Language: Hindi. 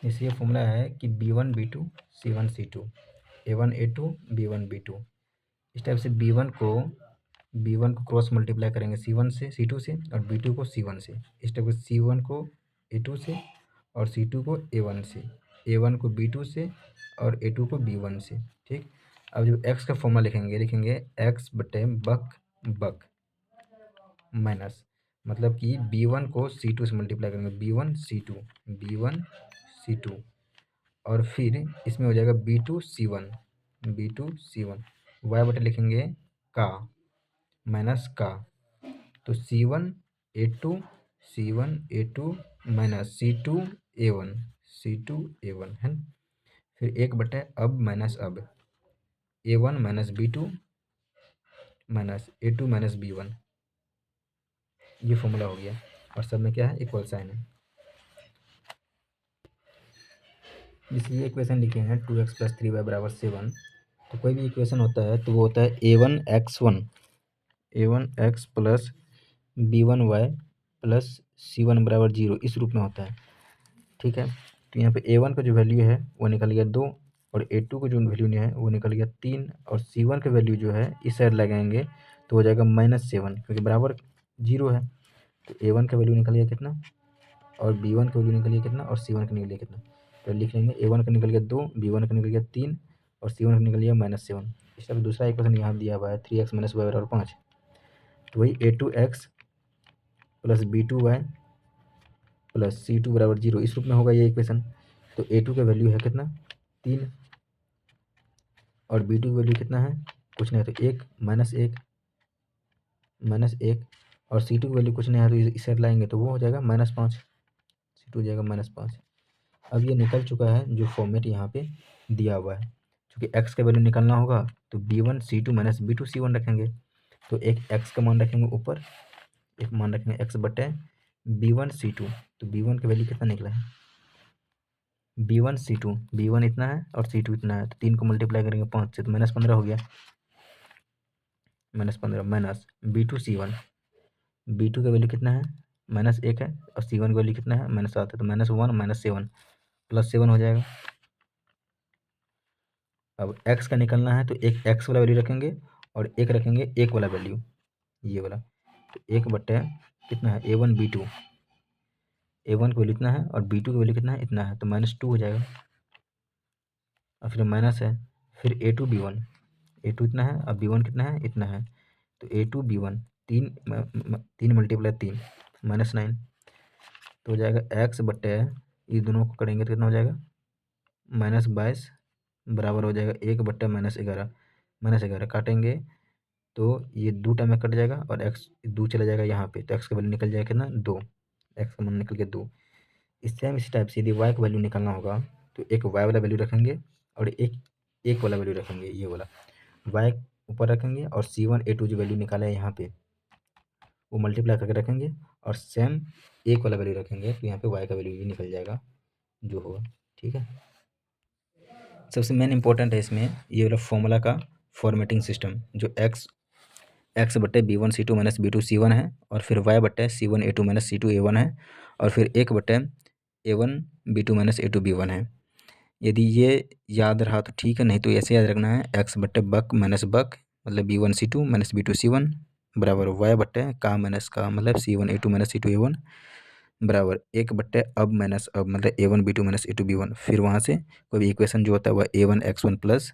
जैसे ये फॉर्मूला है कि B1 B2 C1 C2 A1 A2 B1 B2। इस टाइप से B1 को क्रॉस मल्टीप्लाई करेंगे C1 से C2 से और B2 को C1 से। इस टाइप से C1 को A2 से और C2 को A1 से, A1 को B2 से और A2 को B1 से। ठीक, अब जब x का फॉर्मूला लिखेंगे x बटे बक बक माइनस, मतलब कि B1 को C2 से मल्टीप्लाई करेंगे B1 C2 और फिर इसमें हो जाएगा B2 C1 y बटे लिखेंगे का माइनस का, तो C1 A2 minus C2 A1 है ना। फिर एक बटे अब माइनस अब A1 minus B2 minus A2 minus B1, ये फॉर्मूला हो गया। और सब में क्या है, इक्वल साइन है। इसलिए इक्वेशन लिखे हैं 2x + 3y = 7। तो कोई भी इक्वेशन होता है तो वो होता है A1x + B1y + C1 = 0, इस रूप में होता है। ठीक है, तो यहाँ पे A1 का जो वैल्यू है वो निकल गया 2 और A2 का जो वैल्यू है वो निकल गया 3 और C1 का वैल्यू जो है इस साइड लगाएंगे तो हो जाएगा -7, क्योंकि बराबर 0 है। तो A1 का वैल्यू निकल गया कितना और B1 का वैल्यू निकल गया कितना और C1 का निकल गया कितना। तो लिख लेंगे A1 का निकल गया 2, B1 का निकल गया 3 और C1 का निकल गया -7। इस तरह दूसरा इक्वेशन यहाँ दिया हुआ है 3x - y = 5। तो वही A2x + B2y + C2 = 0, इस रूप में होगा ये इक्वेशन। तो A2 का वैल्यू है कितना 3 और B2 की वैल्यू कितना है, कुछ नहीं है, तो 1 -1 और C2 की वैल्यू कुछ नहीं है, तो इस साइड लाएंगे तो वो हो जाएगा -5, C2 हो जाएगा -5। अब ये निकल चुका है जो फॉर्मेट यहाँ पे दिया हुआ है। चूँकि x का वैल्यू निकालना होगा तो B1 C2 minus B2 C1 रखेंगे। तो एक x का मान रखेंगे ऊपर, एक मान रखेंगे x बटे B1 C2। तो B1 का वैल्यू कितना निकला है, B1 C2, B1 इतना है और C2 इतना है, तो 3 को मल्टीप्लाई करेंगे 5 से तो -15 हो गया, -15 माइनस B2 C1, B2 का वैल्यू कितना है -1 है और C1 का वैल्यू कितना है -7 है, तो -1 -7 +7 हो जाएगा। अब x का निकलना है तो एक x वाला वैल्यू रखेंगे और एक रखेंगे 1 वाला वैल्यू, ये वाला। तो 1 बटे कितना है A1 B2, A1 का वैल्यू इतना है और B2 का वैल्यू कितना है इतना है, तो -2 हो जाएगा। और फिर माइनस है, फिर A2 B1, A2 इतना है और B1 कितना है इतना है, तो A2 B1 3 × 3 -9, तो हो जाएगा x बटे, ये दोनों को करेंगे तो कितना हो जाएगा -22 बराबर हो जाएगा 1 बटे -11 काटेंगे तो ये 2 टाइम में कट जाएगा और x 2 चला जाएगा यहाँ पे, तो x का वैल्यू निकल जाएगा कितना 2, x का मान निकल गया 2। इस टाइप से यदि y का वैल्यू निकालना होगा तो एक y वाला वैल्यू रखेंगे और एक वाला वैल्यू रखेंगे, ये वाला y ऊपर रखेंगे और C1 A2 जो वैल्यू निकाला है यहाँ पे वो मल्टीप्लाई करके रखेंगे और सेम एक वाला वैल्यू रखेंगे, तो यहाँ पे y का वैल्यू भी निकल जाएगा जो होगा। ठीक है, सबसे मेन इंपॉर्टेंट है इसमें ये वाला फॉर्मूला का फॉर्मेटिंग सिस्टम, जो x बटे B1 C2 minus B2 C1 है और फिर y बटे C1 A2 minus C2 A1 है और फिर 1 बटे A1 B2 minus A2 B1 है। यदि ये याद रहा तो ठीक है, नहीं तो ऐसे याद रखना है x बटे बक माइनस बक मतलब B1 C2 minus B2 C1 बराबर y बटे का माइनस का मतलब C1 A2 minus C2 A1 बराबर 1 बटे अब माइनस अब मतलब A1 B2 minus A2 B1। फिर वहाँ से कोई भी इक्वेशन जो होता है वह A1 x1 प्लस